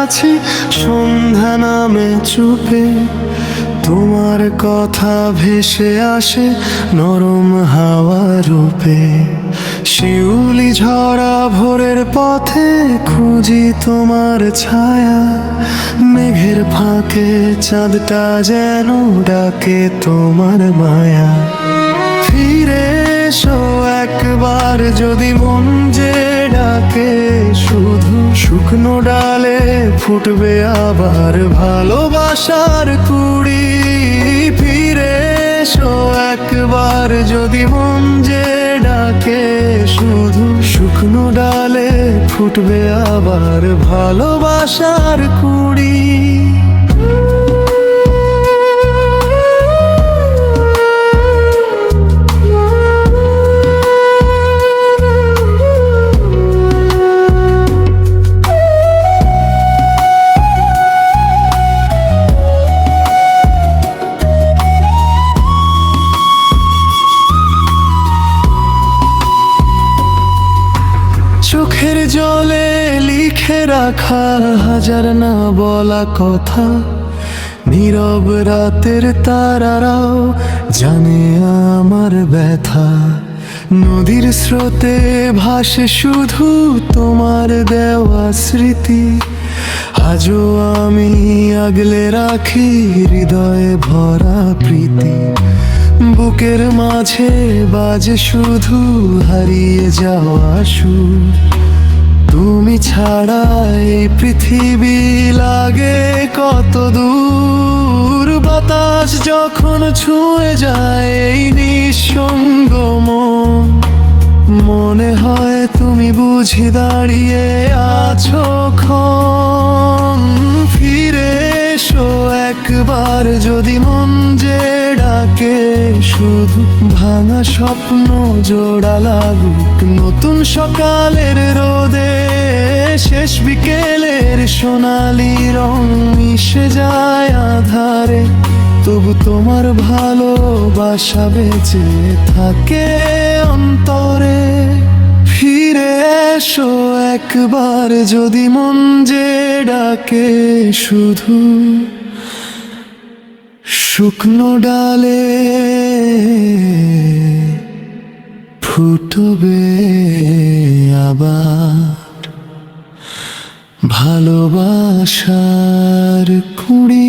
আছি সন্ধ্যা নামে চুপে, তোমার কথা ভেসে আসে নরম হাওয়া রূপে। শিউলি ঝরা ভোরের পথে খুঁজি তোমার ছায়া, মেঘের ফাঁকে চাঁদটা যেন ডাকে তোমার মায়া। ফিরে এসো একবার যদি মন যে ডাকে, শুধু শুকনো ডালে ফুটবে আবার ভালোবাসার কুড়ি। ফিরে এসো একবার যদি মন যে ডাকে, শুধু শুকনো ডালে ফুটবে আবার ভালোবাসার কুড়ি। চোখের জলে লিখে রাখা হাজার না বলা কথা, নীরব রাতের তারারাও জানে আমার ব্যথা। নদীর স্রোতে ভাসে শুধু তোমার দেওয়া স্মৃতি, আজও আমি আগলে রাখি হৃদয়ে ভরা প্রীতি। বুকের মাঝে বাজে শুধু হারিয়ে যাওয়া সুর, তুমি ছাড়া এই পৃথিবী লাগে কত দূর। বাতাস যখন ছুঁয়ে যায় এই নিঃসঙ্গ মন, মনে হয় তুমি বুঝি দাঁড়িয়ে আছো ক্ষণ। ফিরে এসো একবার যদি মন যে ডাকে, শুধু ভাঙা স্বপ্ন জোড়া লাগুক নতুন সকালের রোদে। শেষ বিকেলের সোনালি রং মিশে যায় আধারে, তবু তোমার ভালোবাসা বেঁচে থাকে অন্তরে। ফিরে এসো একবার যদি মন যে ডাকে, শুধু শুকনো ডালে ফুটবে আবার ভালোবাসার কুড়ি।